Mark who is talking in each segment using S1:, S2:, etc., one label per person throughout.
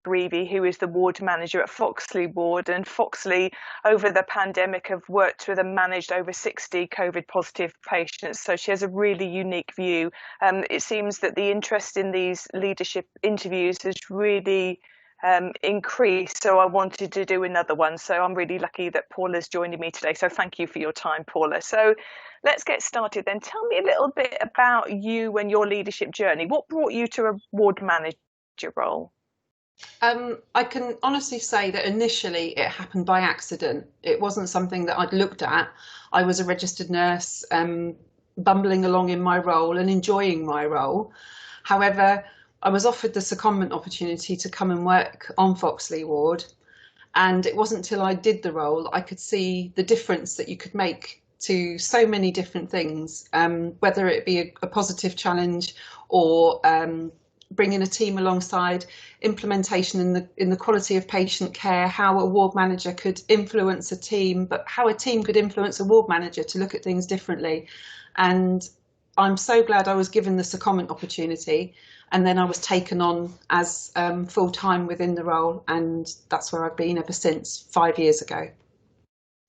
S1: McGreavy, who is the ward manager at Foxley Ward. And Foxley, over the pandemic, have worked with and managed over 60 COVID positive patients. So she has a really unique view. It seems that the interest in these leadership interviews has really increased. So I wanted to do another one. So I'm really lucky that Paula's joining me today. So thank you for your time, Paula. So let's get started then. Tell me a little bit about you and your leadership journey. What brought you to a ward manager role?
S2: I can honestly say that initially it happened by accident. It wasn't something that I'd looked at. I was a registered nurse, bumbling along in my role and enjoying my role. However, I was offered the secondment opportunity to come and work on Foxley Ward. And it wasn't until I did the role I could see the difference that you could make to so many different things, whether it be a positive challenge or bringing a team alongside, implementation in the quality of patient care, how a ward manager could influence a team, but how a team could influence a ward manager to look at things differently. And I'm so glad I was given the secondment opportunity. And then I was taken on as full-time within the role, and that's where I've been ever since, 5 years ago.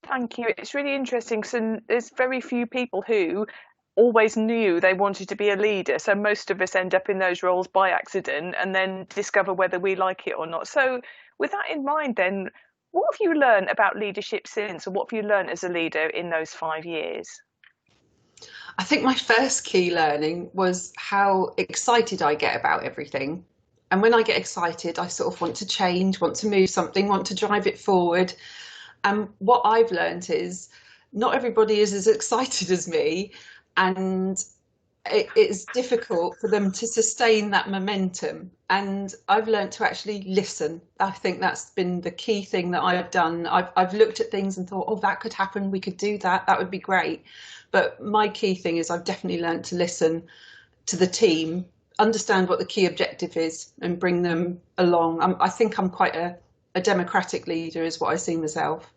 S1: Thank you. It's really interesting because there's very few people who always knew they wanted to be a leader. So most of us end up in those roles by accident and then discover whether we like it or not. So with that in mind then, what have you learned about leadership since, or what have you learned as a leader in those 5 years?
S2: I think my first key learning was how excited I get about everything. And when I get excited, I sort of want to change, want to move something, want to drive it forward. And what I've learned is not everybody is as excited as me, and it's difficult for them to sustain that momentum. And I've learned to actually listen. I think that's been the key thing that I've done. I've looked at things and thought, oh, that could happen. We could do that. That would be great. But my key thing is I've definitely learned to listen to the team, understand what the key objective is and bring them along. I think I'm quite a democratic leader is what I see myself.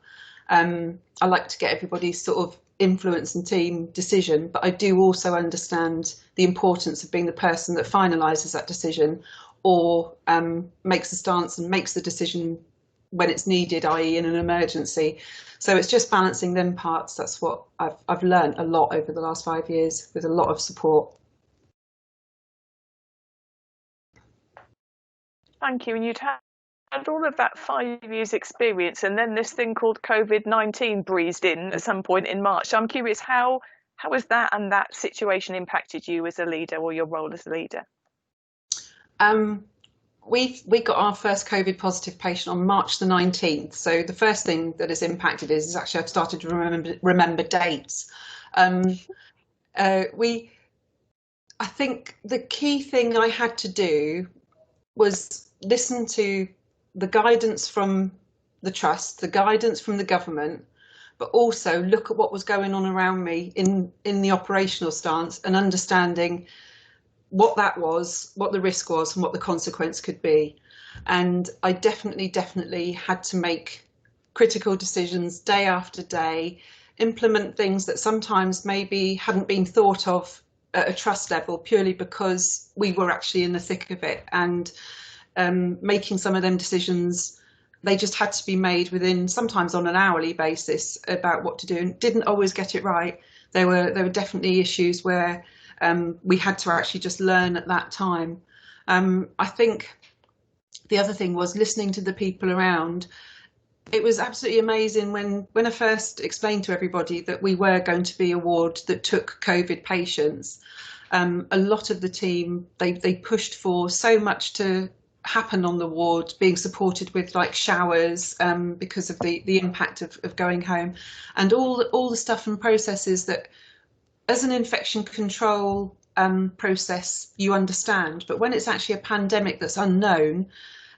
S2: I like to get everybody's sort of influence and team decision, but I do also understand the importance of being the person that finalises that decision or makes a stance and makes the decision when it's needed, i.e. in an emergency. So it's just balancing them parts. That's what I've learned a lot over the last 5 years with a lot of support.
S1: Thank you. And you'd had all of that 5 years experience, and then this thing called COVID-19 breezed in at some point in March. So I'm curious, how has that and that situation impacted you as a leader, or your role as a leader?
S2: We got our first COVID positive patient on March the 19th. So the first thing that has impacted is actually I've started to remember dates. I think the key thing I had to do was listen to the guidance from the trust, the guidance from the government, but also look at what was going on around me in the operational stance and understanding what that was, what the risk was and what the consequence could be. And I definitely had to make critical decisions day after day, implement things that sometimes maybe hadn't been thought of at a trust level purely because we were actually in the thick of it. And making some of them decisions, they just had to be made within, sometimes on an hourly basis, about what to do, and didn't always get it right. There were definitely issues where we had to actually just learn at that time. I think the other thing was listening to the people around. It was absolutely amazing when I first explained to everybody that we were going to be a ward that took COVID patients. A lot of the team, they pushed for so much to happen on the ward, being supported with like showers because of the impact of going home, and all the stuff and processes that as an infection control process you understand, but when it's actually a pandemic that's unknown,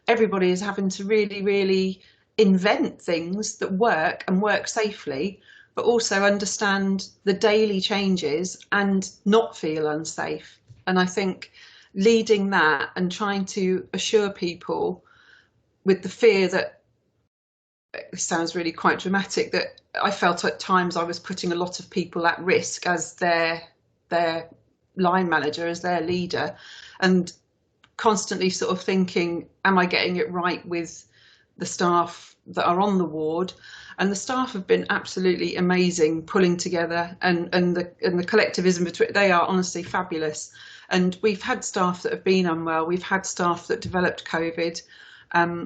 S2: everybody is having to really invent things that work and work safely, but also understand the daily changes and not feel unsafe. And I think leading that and trying to assure people with the fear that, it sounds really quite dramatic, that I felt at times I was putting a lot of people at risk as their line manager, as their leader. And constantly sort of thinking, am I getting it right with the staff that are on the ward? And the staff have been absolutely amazing, pulling together, and the collectivism between, they are honestly fabulous. And we've had staff that have been unwell. We've had staff that developed COVID.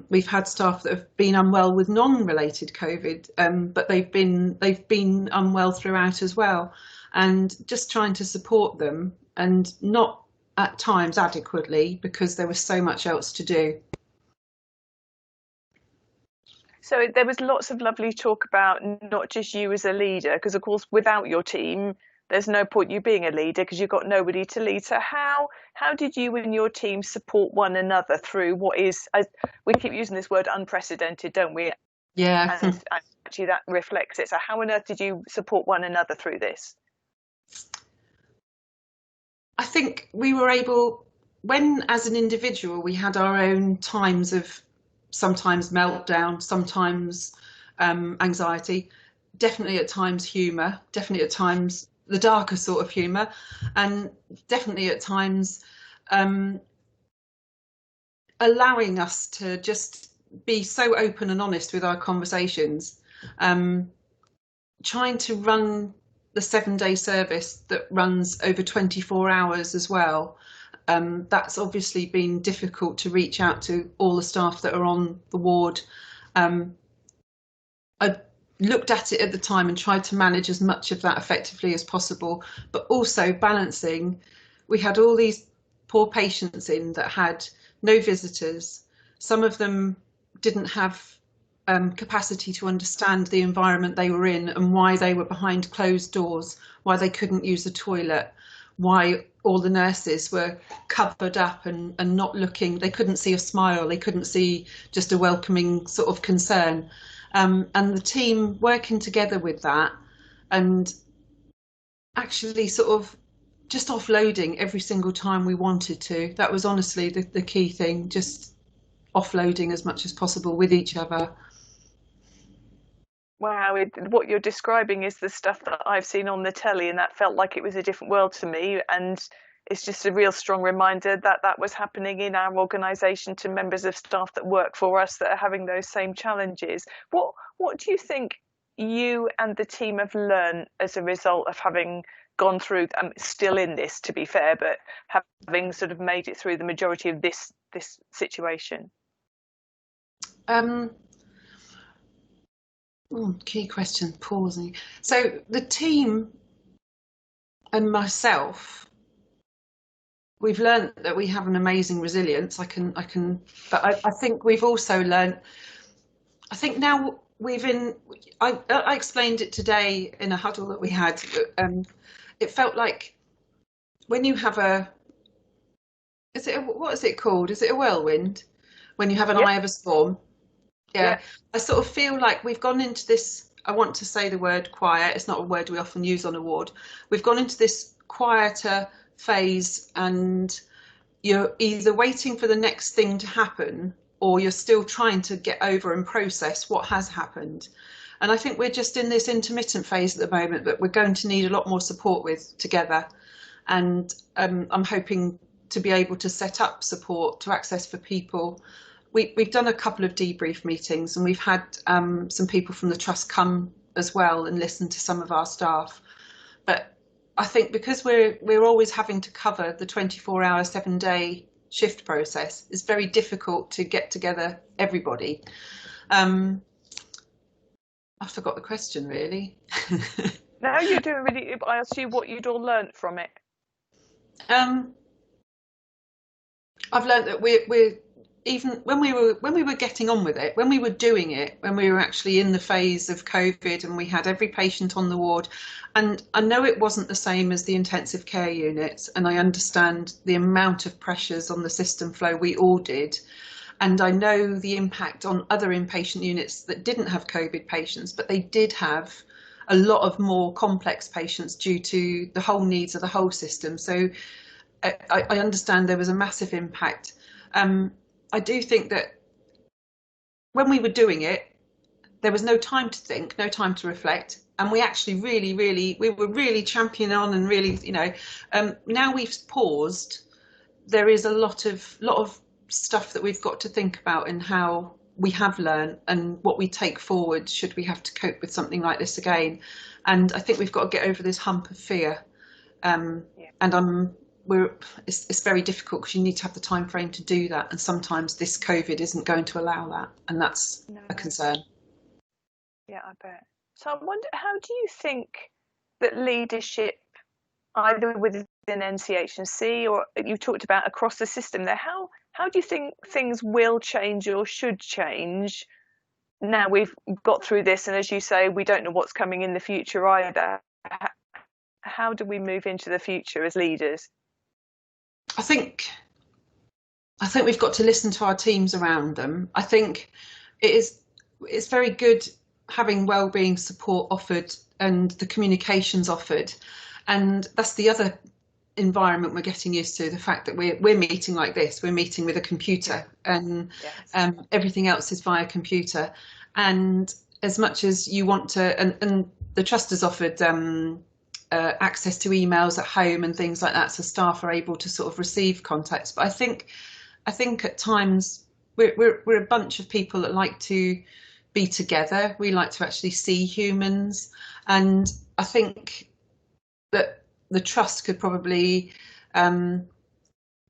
S2: We've had staff that have been unwell with non-related COVID, but they've been unwell throughout as well. And just trying to support them, and not at times adequately, because there was so much else to do.
S1: So there was lots of lovely talk about not just you as a leader, because of course without your team there's no point you being a leader because you've got nobody to lead. So how did you and your team support one another through what is, we keep using this word unprecedented, don't we?
S2: Yeah.
S1: And actually that reflects it. So how on earth did you support one another through this?
S2: I think we were able, when as an individual we had our own times of sometimes meltdown, sometimes anxiety, definitely at times humour, definitely at times the darker sort of humour, and definitely at times allowing us to just be so open and honest with our conversations, trying to run the 7-day service that runs over 24 hours as well. That's obviously been difficult to reach out to all the staff that are on the ward. I looked at it at the time and tried to manage as much of that effectively as possible, but also balancing, we had all these poor patients in that had no visitors. Some of them didn't have capacity to understand the environment they were in and why they were behind closed doors, why they couldn't use the toilet, why all the nurses were covered up and not looking, they couldn't see a smile, they couldn't see just a welcoming sort of concern. And the team working together with that, and actually sort of just offloading every single time we wanted to. That was honestly the key thing, just offloading as much as possible with each other.
S1: Wow, what you're describing is the stuff that I've seen on the telly, and that felt like it was a different world to me. And it's just a real strong reminder that that was happening in our organisation to members of staff that work for us that are having those same challenges. What do you think you and the team have learned as a result of having gone through, still in this to be fair, but having sort of made it through the majority of this situation?
S2: Key question, pausing. So the team and myself, we've learned that we have an amazing resilience. But I think we've also learned, I think now I explained it today in a huddle that we had. It felt like when you have what is it called? Is it a whirlwind? When you have an eye of a storm? Yeah. I sort of feel like we've gone into this, I want to say the word quiet, it's not a word we often use on a ward. We've gone into this quieter phase, and you're either waiting for the next thing to happen, or you're still trying to get over and process what has happened. And I think we're just in this intermittent phase at the moment that we're going to need a lot more support with together. And I'm hoping to be able to set up support to access for people. We've done a couple of debrief meetings, and we've had some people from the trust come as well and listen to some of our staff. But I think because we're always having to cover the 24-hour, 7-day shift process, it's very difficult to get together everybody. I forgot the question, really.
S1: No, you're doing really. I asked you what you'd all learnt from it.
S2: I've learnt that we're even when we were getting on with it, when we were doing it, when we were actually in the phase of COVID and we had every patient on the ward, and I know it wasn't the same as the intensive care units, and I understand the amount of pressures on the system flow we all did, and I know the impact on other inpatient units that didn't have COVID patients, but they did have a lot of more complex patients due to the whole needs of the whole system. So I understand there was a massive impact. I do think that when we were doing it, there was no time to think, no time to reflect, and we actually we were really championing on and really, now we've paused. there is a lot of stuff that we've got to think about in how we have learned and what we take forward should we have to cope with something like this again. And I think we've got to get over this hump of fear. And it's very difficult because you need to have the time frame to do that, and sometimes this COVID isn't going to allow that, and that's a concern.
S1: Yeah, I bet. So I wonder, how do you think that leadership, either within NCH&C or you talked about across the system there, how do you think things will change or should change now we've got through this, and as you say, we don't know what's coming in the future either? How do we move into the future as leaders?
S2: I think we've got to listen to our teams around them. I think it's very good having wellbeing support offered and the communications offered, and that's the other environment we're getting used to, the fact that we're meeting like this, we're meeting with a computer, and everything else is via computer. And as much as you want to, and the trust has offered access to emails at home and things like that, so staff are able to sort of receive contacts. But I think at times we're a bunch of people that like to be together. We like to actually see humans, and I think that the trust could probably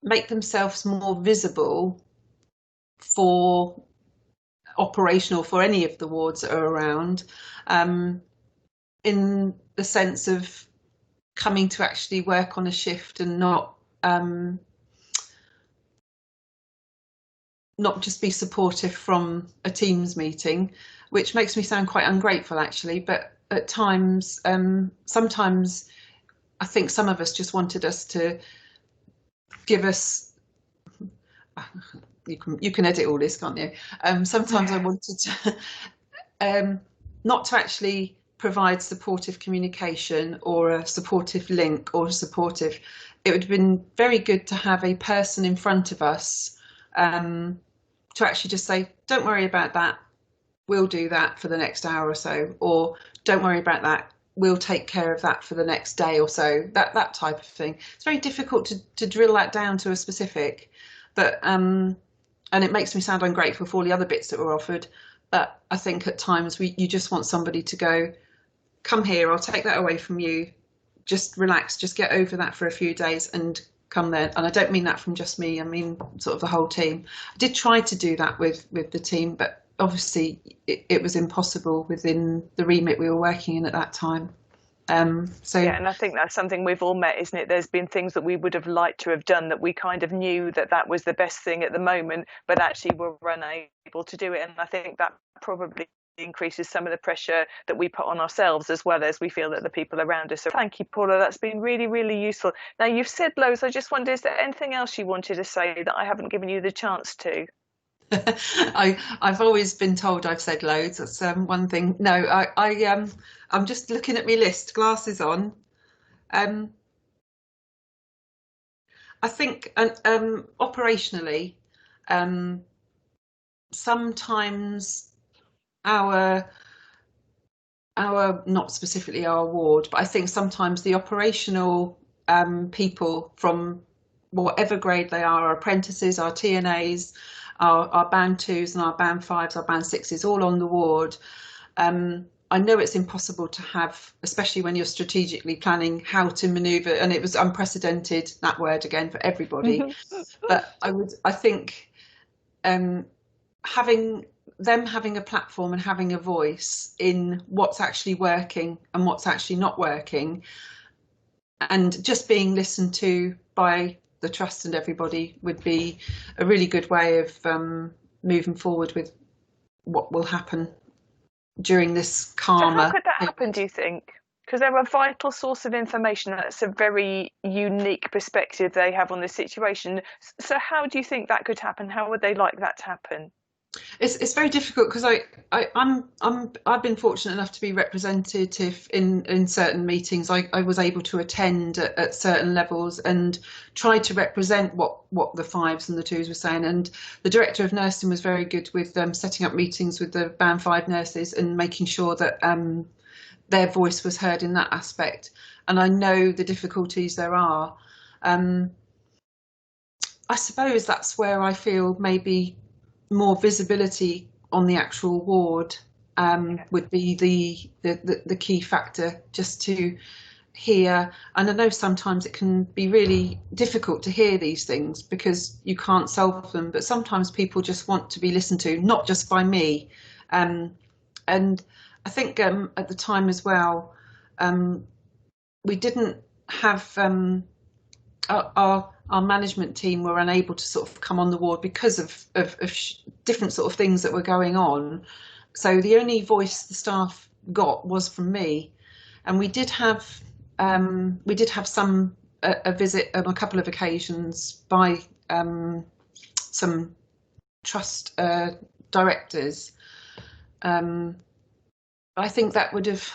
S2: make themselves more visible for operational for any of the wards that are around, in the sense of coming to actually work on a shift and not just be supportive from a Teams meeting, which makes me sound quite ungrateful actually, but at times, sometimes I think some of us just wanted us to give us, you can edit all this, can't you? Sometimes I wanted to not to actually provide supportive communication or a supportive link or a supportive, it would have been very good to have a person in front of us to actually just say, don't worry about that, we'll do that for the next hour or so, or don't worry about that, we'll take care of that for the next day or so, that type of thing. It's very difficult to drill that down to a specific, but and it makes me sound ungrateful for all the other bits that were offered, but I think at times you just want somebody to go, come here, I'll take that away from you, just relax, just get over that for a few days and come there. And I don't mean that from just me, I mean sort of the whole team. I did try to do that with the team, but obviously it was impossible within the remit we were working in at that time. So
S1: yeah, and I think that's something we've all met, isn't it? There's been things that we would have liked to have done that we kind of knew that was the best thing at the moment, but actually were unable to do it. And I think that probably increases some of the pressure that we put on ourselves, as well as we feel that the people around us. So thank you, Paula, that's been really, really useful. Now, you've said loads. I just wonder, is there anything else you wanted to say that I haven't given you the chance to?
S2: I've always been told I've said loads. That's one thing. No, I'm just looking at my list, glasses on. I think operationally, sometimes our not specifically our ward, but I think sometimes the operational people from whatever grade they are, our apprentices, our TNAs, our band 2s and our band 5s, our band 6s, all on the ward. I know it's impossible to have, especially when you're strategically planning how to manoeuvre, and it was unprecedented, that word again, for everybody. But I think having a platform and having a voice in what's actually working and what's actually not working, and just being listened to by the trust and everybody would be a really good way of moving forward with what will happen during this calmer.
S1: So how could that happen, do you think? Because they're a vital source of information. That's a very unique perspective they have on the situation. So how do you think that could happen? How would they like that to happen?
S2: It's very difficult because I've been fortunate enough to be representative in certain meetings. I was able to attend at certain levels and try to represent what the 5s and the 2s were saying. And the director of nursing was very good with setting up meetings with the band 5 nurses and making sure that their voice was heard in that aspect. And I know the difficulties there are. I suppose that's where I feel maybe more visibility on the actual ward would be the key factor, just to hear. And I know sometimes it can be really difficult to hear these things because you can't solve them, but sometimes people just want to be listened to, not just by me. And I think at the time as well, we didn't have our management team were unable to sort of come on the ward because of different sort of things that were going on. So the only voice the staff got was from me, and we did have some a visit on a couple of occasions by some trust directors. I think that would have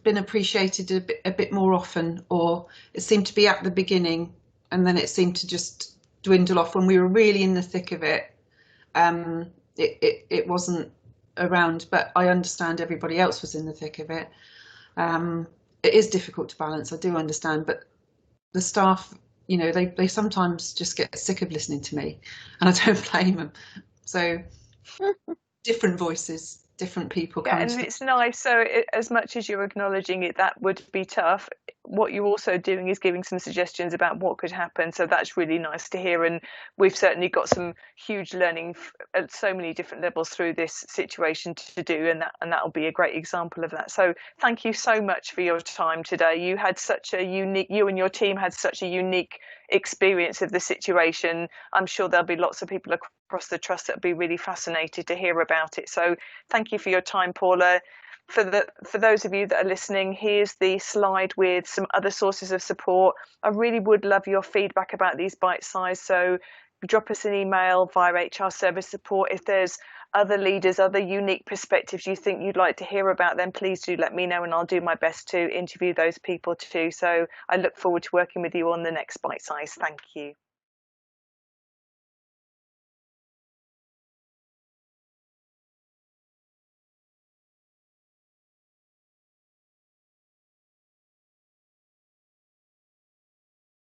S2: been appreciated a bit more often, or it seemed to be at the beginning and then it seemed to just dwindle off when we were really in the thick of it. It wasn't around, but I understand everybody else was in the thick of it. It is difficult to balance, I do understand, but the staff, you know, they sometimes just get sick of listening to me, and I don't blame them. So different voices, different people
S1: Yeah,
S2: come
S1: and
S2: to.
S1: it's nice. So, as much as you're acknowledging it, that would be tough. What you're also doing is giving some suggestions about what could happen. So that's really nice to hear. And we've certainly got some huge learning at so many different levels through this situation to do, and that'll be a great example of that. So thank you so much for your time today. You had such a unique, you and your team had such a unique experience of the situation. I'm sure there'll be lots of people across the trust that'll be really fascinated to hear about it. So thank you for your time, Paula. For those of you that are listening, here's the slide with some other sources of support. I really would love your feedback about these bite size. So drop us an email via HR service support. If there's other leaders, other unique perspectives you think you'd like to hear about, then please do let me know, and I'll do my best to interview those people too. So I look forward to working with you on the next bite size. Thank you.